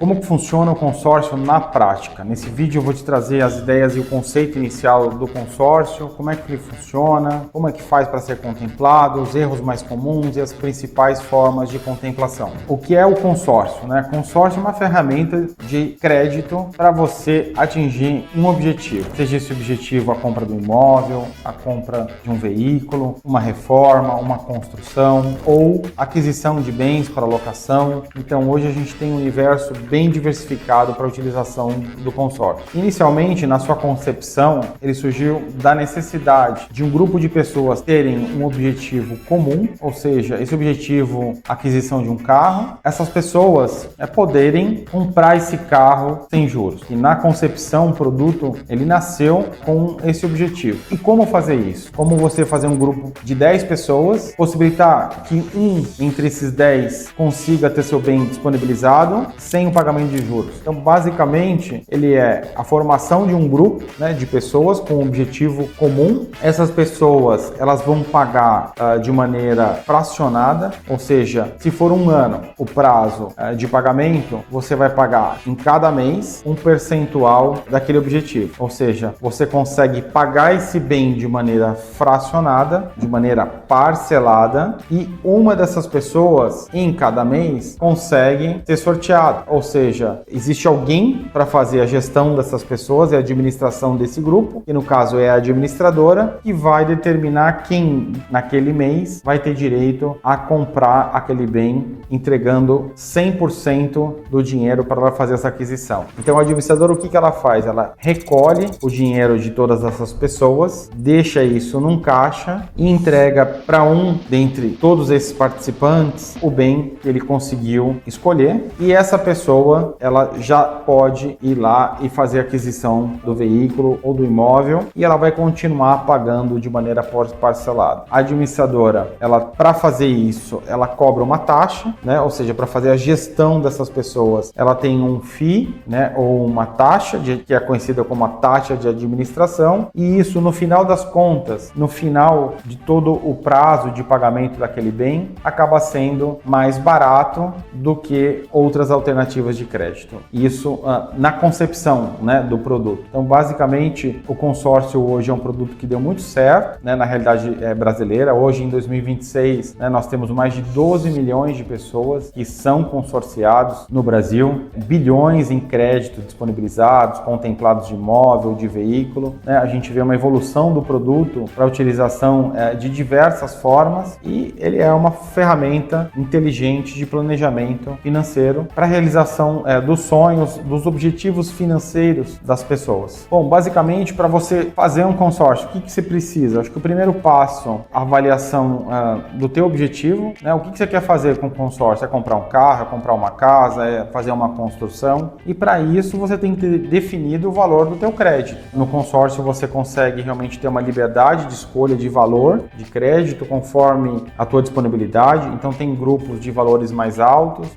Como que funciona o consórcio na prática? Nesse vídeo eu vou te trazer as ideias e o conceito inicial do consórcio, como é que ele funciona, como é que faz para ser contemplado, os erros mais comuns e as principais formas de contemplação. O que é o consórcio, né? Consórcio é uma ferramenta de crédito para você atingir um objetivo, seja esse objetivo a compra do imóvel, a compra de um veículo, uma reforma, uma construção ou aquisição de bens para locação. Então hoje a gente tem um universo bem diversificado para a utilização do consórcio. Inicialmente, na sua concepção, ele surgiu da necessidade de um grupo de pessoas terem um objetivo comum, ou seja, esse objetivo, aquisição de um carro, essas pessoas poderem comprar esse carro sem juros. E na concepção, o produto, ele nasceu com esse objetivo. E como fazer isso? Como você fazer um grupo de 10 pessoas, possibilitar que um entre esses 10 consiga ter seu bem disponibilizado sem o pagamento de juros. Então, basicamente, ele é a formação de um grupo, né, de pessoas com um objetivo comum. Essas pessoas, elas vão pagar de maneira fracionada, ou seja, se for um ano o prazo de pagamento, você vai pagar em cada mês um percentual daquele objetivo. Ou seja, você consegue pagar esse bem de maneira fracionada, de maneira parcelada, e uma dessas pessoas em cada mês consegue ser sorteada. Ou seja, existe alguém para fazer a gestão dessas pessoas e a administração desse grupo, que no caso é a administradora, que vai determinar quem naquele mês vai ter direito a comprar aquele bem, entregando 100% do dinheiro para ela fazer essa aquisição. Então a administradora, o que ela faz? Ela recolhe o dinheiro de todas essas pessoas, deixa isso num caixa e entrega para um dentre todos esses participantes o bem que ele conseguiu escolher, e essa pessoa ela já pode ir lá e fazer a aquisição do veículo ou do imóvel, e ela vai continuar pagando de maneira parcelada. A administradora, ela, para fazer isso, ela cobra uma taxa, né? Ou seja, para fazer a gestão dessas pessoas, ela tem um FII, né? Ou uma taxa que é conhecida como a taxa de administração, e isso no final das contas, no final de todo o prazo de pagamento daquele bem, acaba sendo mais barato do que outras alternativas de crédito. Isso na concepção, né, do produto. Então, basicamente, o consórcio hoje é um produto que deu muito certo, né, na realidade brasileira. Hoje, em 2026, né, nós temos mais de 12 milhões de pessoas que são consorciados no Brasil, bilhões em crédito disponibilizados, contemplados de imóvel, de veículo, né? A gente vê uma evolução do produto para utilização de diversas formas, e ele é uma ferramenta inteligente de planejamento financeiro para a realização dos sonhos, dos objetivos financeiros das pessoas. Bom, basicamente, para você fazer um consórcio, o que você precisa? Acho que o primeiro passo, a avaliação do teu objetivo, né? O que você quer fazer com o consórcio? É comprar um carro, é comprar uma casa, é fazer uma construção? E para isso você tem que ter definido o valor do teu crédito. No consórcio você consegue realmente ter uma liberdade de escolha de valor de crédito conforme a tua disponibilidade. Então tem grupos de valores mais altos,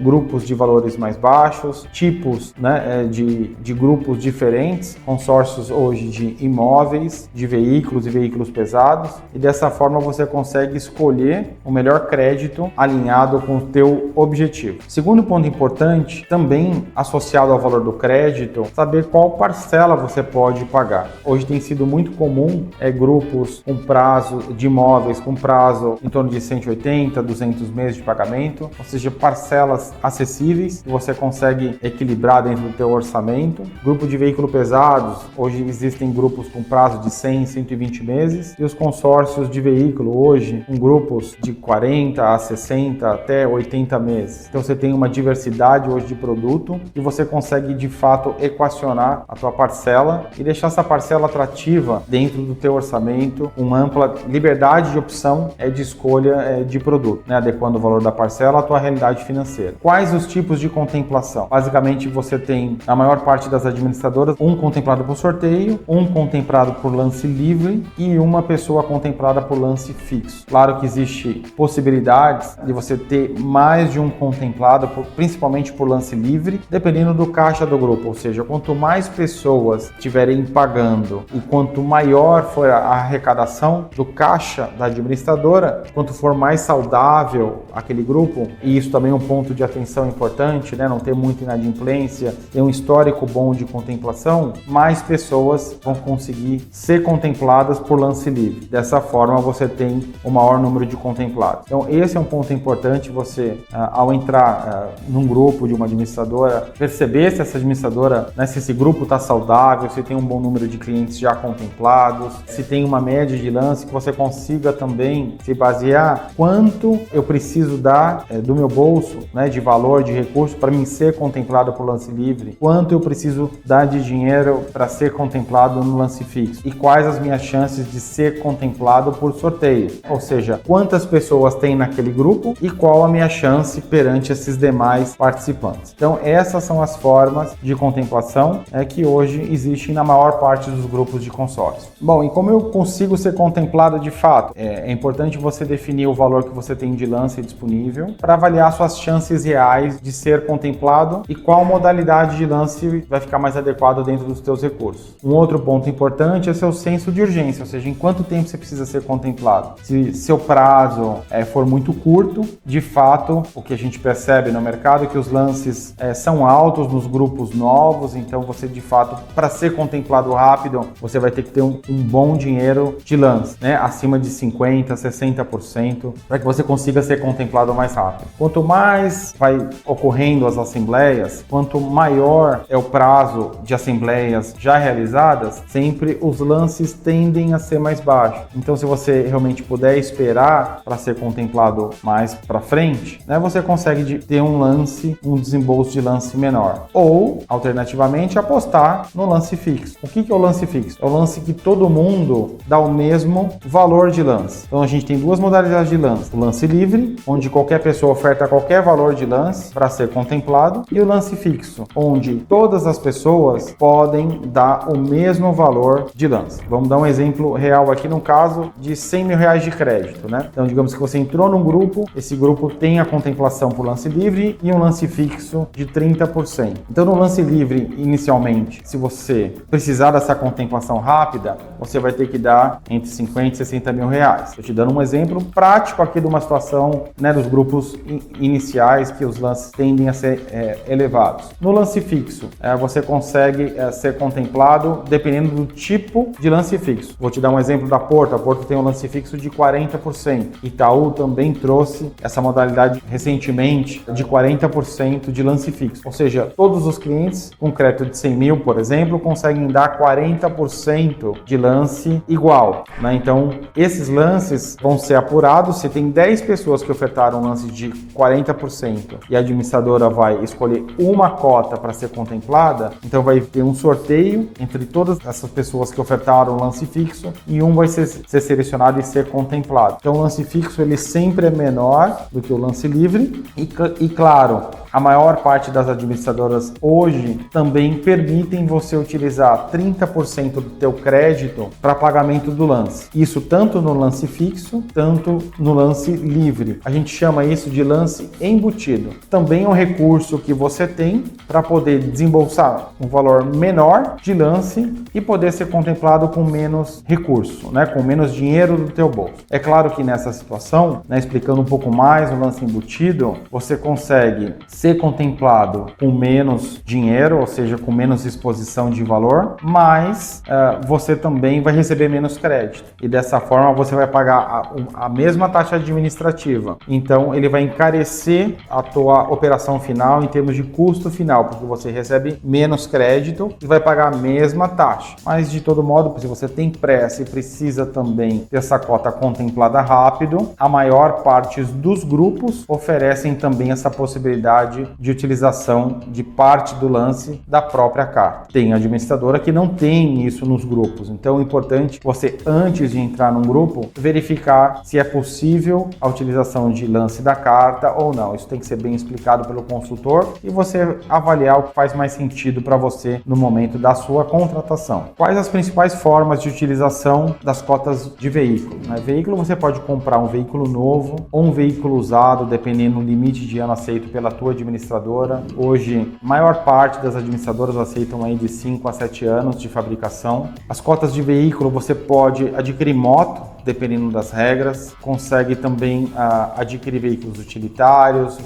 grupos de valores mais baixos, tipos, né, de grupos diferentes, consórcios hoje de imóveis, de veículos e veículos pesados, e dessa forma você consegue escolher o melhor crédito alinhado com o teu objetivo. Segundo ponto importante, também associado ao valor do crédito, saber qual parcela você pode pagar. Hoje tem sido muito comum grupos com prazo de imóveis com prazo em torno de 180, 200 meses de pagamento, ou seja, parcelas acessíveis que você consegue equilibrar dentro do teu orçamento. Grupo de veículo pesados, hoje existem grupos com prazo de 100, 120 meses, e os consórcios de veículo hoje com grupos de 40 a 60 até 80 meses. Então você tem uma diversidade hoje de produto e você consegue de fato equacionar a tua parcela e deixar essa parcela atrativa dentro do teu orçamento, com ampla liberdade de opção de escolha de produto, né? Adequando o valor da parcela à tua realidade financeira. Quais os tipos de contemplação? Basicamente você tem, na maior parte das administradoras, um contemplado por sorteio, um contemplado por lance livre e uma pessoa contemplada por lance fixo. Claro que existe possibilidades de você ter ter mais de um contemplado, principalmente por lance livre, dependendo do caixa do grupo, ou seja, quanto mais pessoas estiverem pagando e quanto maior for a arrecadação do caixa da administradora, quanto for mais saudável aquele grupo, e isso também é um ponto de atenção importante, né? Não ter muita inadimplência, ter um histórico bom de contemplação, mais pessoas vão conseguir ser contempladas por lance livre. Dessa forma, você tem o maior número de contemplados. Então, esse é um ponto importante, você, ao entrar num grupo de uma administradora, perceber se essa administradora, né, se esse grupo está saudável, se tem um bom número de clientes já contemplados, se tem uma média de lance, que você consiga também se basear quanto eu preciso dar do meu bolso, né, de valor, de recurso, para mim ser contemplado por lance livre, quanto eu preciso dar de dinheiro para ser contemplado no lance fixo e quais as minhas chances de ser contemplado por sorteio, ou seja, quantas pessoas tem naquele grupo e qual a minha chance perante esses demais participantes. Então, essas são as formas de contemplação que hoje existem na maior parte dos grupos de consórcio. Bom, e como eu consigo ser contemplado de fato? É importante você definir o valor que você tem de lance disponível para avaliar suas chances reais de ser contemplado e qual modalidade de lance vai ficar mais adequado dentro dos seus recursos. Um outro ponto importante é seu senso de urgência, ou seja, em quanto tempo você precisa ser contemplado. Se seu prazo for muito curto, de fato, o que a gente percebe no mercado é que os lances são altos nos grupos novos, então você, de fato, para ser contemplado rápido, você vai ter que ter um bom dinheiro de lance, né? Acima de 50%, 60%, para que você consiga ser contemplado mais rápido. Quanto mais vai ocorrendo as assembleias, quanto maior é o prazo de assembleias já realizadas, sempre os lances tendem a ser mais baixos. Então, se você realmente puder esperar para ser contemplado mais para frente, né, você consegue ter um desembolso de lance menor. Ou, alternativamente, apostar no lance fixo. O que é o lance fixo? É o lance que todo mundo dá o mesmo valor de lance. Então, a gente tem duas modalidades de lance. O lance livre, onde qualquer pessoa oferta qualquer valor de lance para ser contemplado, e o lance fixo, onde todas as pessoas podem dar o mesmo valor de lance. Vamos dar um exemplo real aqui no caso de R$100 mil de crédito, né? Então, digamos que você entrou num grupo, esse grupo tem a contemplação por lance livre e um lance fixo de 30%. Então, no lance livre, inicialmente, se você precisar dessa contemplação rápida, você vai ter que dar entre 50 e 60 mil reais. Estou te dando um exemplo prático aqui de uma situação, né, dos grupos iniciais que os lances tendem a ser elevados. No lance fixo, você consegue ser contemplado dependendo do tipo de lance fixo. Vou te dar um exemplo da Porto. A Porto tem um lance fixo de 40%. Itaú também trouxe essa modalidade recentemente de 40% de lance fixo. Ou seja, todos os clientes com crédito de 100 mil, por exemplo, conseguem dar 40% de lance igual, né? Então, esses lances vão ser apurados. Se tem 10 pessoas que ofertaram um lance de 40% e a administradora vai escolher uma cota para ser contemplada, então vai ter um sorteio entre todas essas pessoas que ofertaram o lance fixo e um vai ser selecionado e ser contemplado. Então, o lance fixo ele sempre é menor do que o lance livre e claro, a maior parte das administradoras hoje também permitem você utilizar 30% do teu crédito para pagamento do lance. Isso tanto no lance fixo, tanto no lance livre. A gente chama isso de lance embutido. Também é um recurso que você tem para poder desembolsar um valor menor de lance e poder ser contemplado com menos recurso, né? Com menos dinheiro do teu bolso. É claro que nessa situação, né, explicando um pouco mais o lance embutido, você consegue ser contemplado com menos dinheiro, ou seja, com menos exposição de valor, mas você também vai receber menos crédito. E dessa forma você vai pagar a mesma taxa administrativa. Então ele vai encarecer a tua operação final em termos de custo final, porque você recebe menos crédito e vai pagar a mesma taxa. Mas de todo modo, se você tem pressa e precisa também ter essa cota contemplada rápido, a maior parte dos grupos oferecem também essa possibilidade possibilidade de utilização de parte do lance da própria carta. Tem administradora que não tem isso nos grupos, então é importante você, antes de entrar num grupo, verificar se é possível a utilização de lance da carta ou não. Isso tem que ser bem explicado pelo consultor e você avaliar o que faz mais sentido para você no momento da sua contratação. Quais as principais formas de utilização das cotas de veículo? Veículo, você pode comprar um veículo novo ou um veículo usado, dependendo do limite de ano aceito pela tua administradora. Hoje, a maior parte das administradoras aceitam aí de 5 a 7 anos de fabricação. As cotas de veículo, você pode adquirir moto, dependendo das regras, consegue também adquirir veículos utilitários.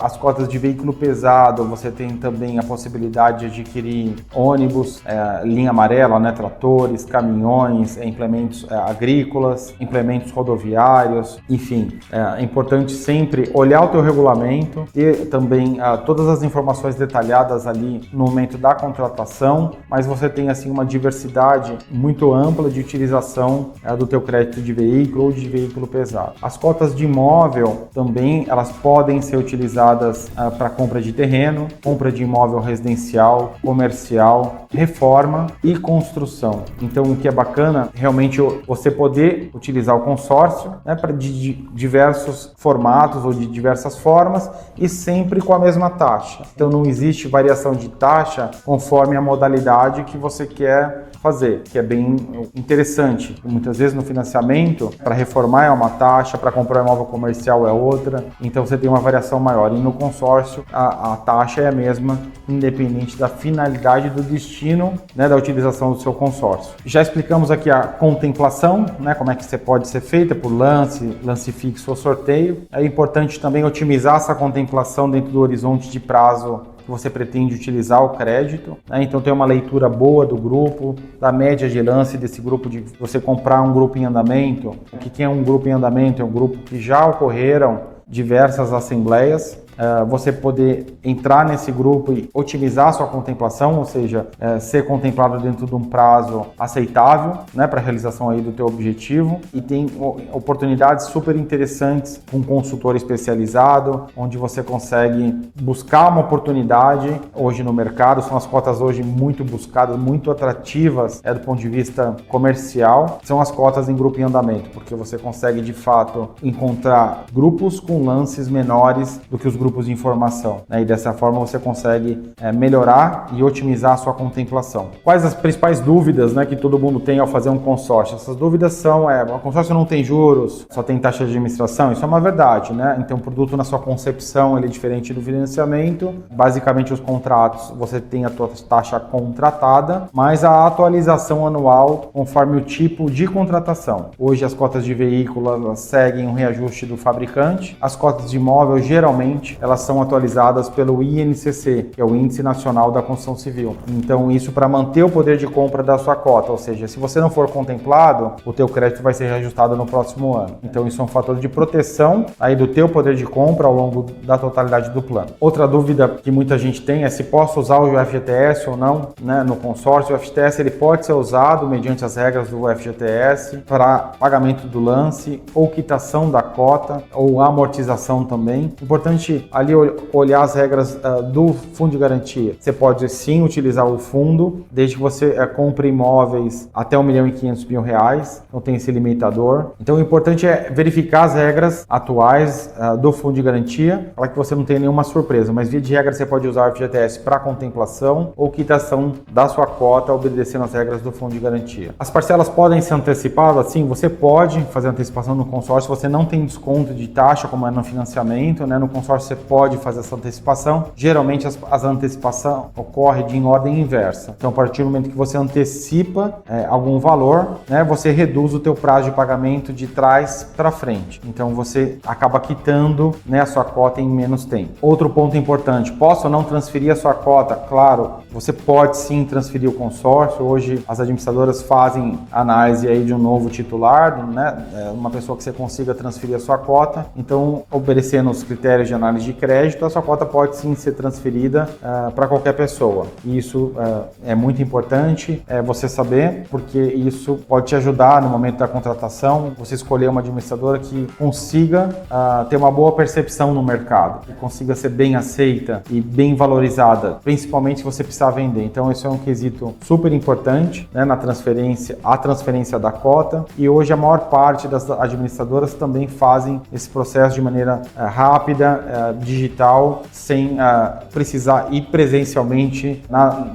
As cotas de veículo pesado, você tem também a possibilidade de adquirir ônibus, linha amarela, né, tratores, caminhões, implementos agrícolas, implementos rodoviários, enfim. É importante sempre olhar o teu regulamento, ter também todas as informações detalhadas ali no momento da contratação, mas você tem assim uma diversidade muito ampla de utilização do teu crédito de veículo ou de veículo pesado. As cotas de imóvel também, elas podem ser utilizadas para compra de terreno, compra de imóvel residencial, comercial, reforma e construção. Então, o que é bacana, realmente você poder utilizar o consórcio, né, para de diversos formatos ou de diversas formas e sempre com a mesma taxa. Então, não existe variação de taxa conforme a modalidade que você quer fazer, que é bem interessante. Muitas vezes no financiamento, para reformar é uma taxa, para comprar um imóvel comercial é outra, então você tem uma variação maior. E no consórcio, a taxa é a mesma, independente da finalidade do destino, né, da utilização do seu consórcio. Já explicamos aqui a contemplação, né, como é que você pode ser feita por lance fixo ou sorteio. É importante também otimizar essa contemplação dentro do horizonte de prazo que você pretende utilizar o crédito, né? Então tem uma leitura boa do grupo, da média de lance desse grupo, de você comprar um grupo em andamento. O que é um grupo em andamento? É um grupo que já ocorreram diversas assembleias. Você poder entrar nesse grupo e otimizar a sua contemplação, ou seja, ser contemplado dentro de um prazo aceitável, né, para a realização aí do teu objetivo. E tem oportunidades super interessantes com um consultor especializado, onde você consegue buscar uma oportunidade hoje no mercado. São as cotas hoje muito buscadas, muito atrativas do ponto de vista comercial. São as cotas em grupo em andamento, porque você consegue de fato encontrar grupos com lances menores do que os grupos de informação, né? E dessa forma você consegue melhorar e otimizar a sua contemplação. Quais as principais dúvidas, né, que todo mundo tem ao fazer um consórcio? Essas dúvidas são, o consórcio não tem juros, só tem taxa de administração. Isso é uma verdade, né? Então o produto na sua concepção ele é diferente do financiamento. Basicamente os contratos, você tem a tua taxa contratada, mas a atualização anual conforme o tipo de contratação. Hoje as cotas de veículo elas seguem um reajuste do fabricante. As cotas de imóvel geralmente elas são atualizadas pelo INCC, que é o Índice Nacional da Construção Civil. Então isso para manter o poder de compra da sua cota, ou seja, se você não for contemplado, o teu crédito vai ser reajustado no próximo ano. Então isso é um fator de proteção aí do teu poder de compra ao longo da totalidade do plano. Outra dúvida que muita gente tem é se posso usar o FGTS ou não, né, no consórcio. O FGTS ele pode ser usado mediante as regras do FGTS para pagamento do lance ou quitação da cota ou amortização também. Importante ali olhar as regras do fundo de garantia. Você pode sim utilizar o fundo, desde que você compre imóveis até R$1.500.000, não tem esse limitador. Então o importante é verificar as regras atuais do fundo de garantia, para que você não tenha nenhuma surpresa, mas via de regra você pode usar o FGTS para contemplação ou quitação da sua cota, obedecendo as regras do fundo de garantia. As parcelas podem ser antecipadas? Sim, você pode fazer antecipação no consórcio, você não tem desconto de taxa como é no financiamento, né? No consórcio você pode fazer essa antecipação. Geralmente as antecipação ocorre em ordem inversa. Então, a partir do momento que você antecipa algum valor, né, você reduz o teu prazo de pagamento de trás para frente. Então, você acaba quitando, né, a sua cota em menos tempo. Outro ponto importante, posso ou não transferir a sua cota? Claro, você pode sim transferir o consórcio. Hoje, as administradoras fazem análise aí de um novo titular, né, uma pessoa que você consiga transferir a sua cota. Então, obedecendo os critérios de análise análise de crédito, a sua cota pode sim ser transferida para qualquer pessoa. E isso é muito importante você saber, porque isso pode te ajudar no momento da contratação, você escolher uma administradora que consiga ter uma boa percepção no mercado, que consiga ser bem aceita e bem valorizada, principalmente se você precisar vender. Então, isso é um quesito super importante, né, na transferência, a transferência da cota, e hoje a maior parte das administradoras também fazem esse processo de maneira rápida, digital, sem precisar ir presencialmente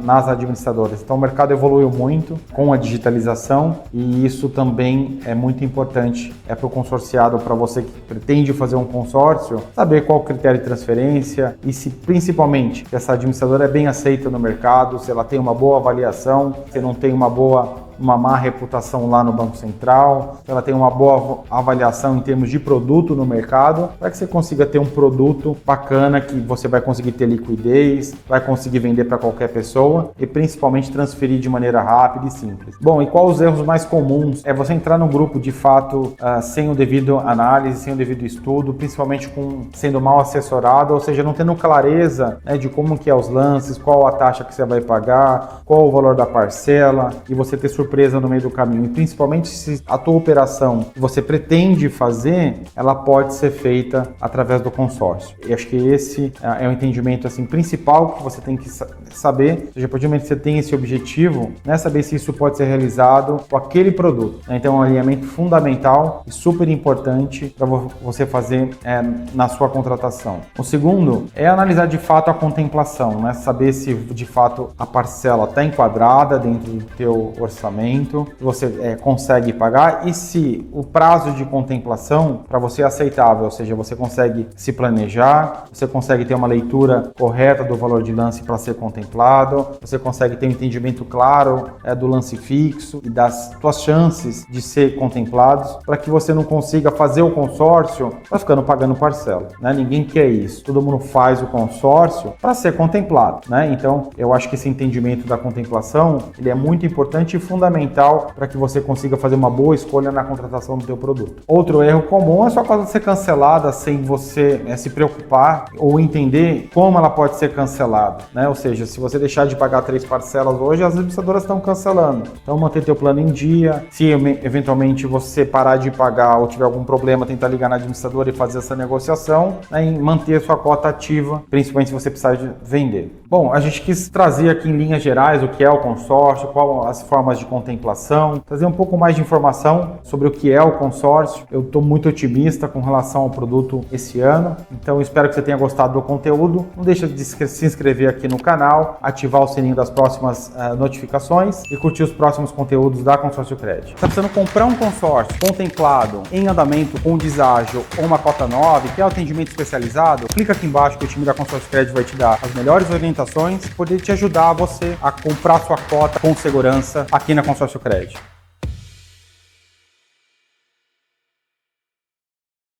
nas administradoras. Então, o mercado evoluiu muito com a digitalização e isso também é muito importante para o consorciado, para você que pretende fazer um consórcio, saber qual o critério de transferência e se principalmente essa administradora é bem aceita no mercado, se ela tem uma boa avaliação, se não tem uma má reputação lá no Banco Central, ela tem uma boa avaliação em termos de produto no mercado, para que você consiga ter um produto bacana que você vai conseguir ter liquidez, vai conseguir vender para qualquer pessoa e principalmente transferir de maneira rápida e simples. Bom, e quais os erros mais comuns? É você entrar num grupo de fato sem o devido análise, sem o devido estudo, principalmente sendo mal assessorado, ou seja, não tendo clareza, né, de como que é os lances, qual a taxa que você vai pagar, qual o valor da parcela, e você ter surpresa no meio do caminho, e principalmente se a tua operação que você pretende fazer, ela pode ser feita através do consórcio. E acho que esse é o entendimento assim, principal que você tem que saber, ou seja, a partir do momento que você tem esse objetivo, né, saber se isso pode ser realizado com aquele produto. Então é um alinhamento fundamental e super importante para você fazer na sua contratação. O segundo é analisar de fato a contemplação, né, saber se de fato a parcela está enquadrada dentro do teu orçamento, você consegue pagar, e se o prazo de contemplação para você é aceitável, ou seja, você consegue se planejar, você consegue ter uma leitura correta do valor de lance para ser contemplado, você consegue ter um entendimento claro do lance fixo e das suas chances de ser contemplados, para que você não consiga fazer o consórcio ficando pagando parcela, né? Ninguém quer isso, todo mundo faz o consórcio para ser contemplado, né? Então, eu acho que esse entendimento da contemplação, ele é muito importante e fundamental para que você consiga fazer uma boa escolha na contratação do teu produto. Outro erro comum é sua cota ser cancelada sem você se preocupar ou entender como ela pode ser cancelada, né? Ou seja, se você deixar de pagar 3 parcelas hoje, as administradoras estão cancelando. Então, manter teu plano em dia. Se eventualmente você parar de pagar ou tiver algum problema, tentar ligar na administradora e fazer essa negociação, né? E manter sua cota ativa, principalmente se você precisar de vender. Bom, a gente quis trazer aqui em linhas gerais o que é o consórcio, quais as formas de contemplação, trazer um pouco mais de informação sobre o que é o consórcio. Eu estou muito otimista com relação ao produto esse ano, então espero que você tenha gostado do conteúdo. Não deixa de se inscrever aqui no canal, ativar o sininho das próximas notificações e curtir os próximos conteúdos da Consórcio Cred. Está precisando comprar um consórcio contemplado, em andamento, com deságio ou uma cota 9, que é o atendimento especializado? Clica aqui embaixo que o time da Consórcio Cred vai te dar as melhores orientações e poder te ajudar a comprar sua cota com segurança aqui na Consórcio Cred.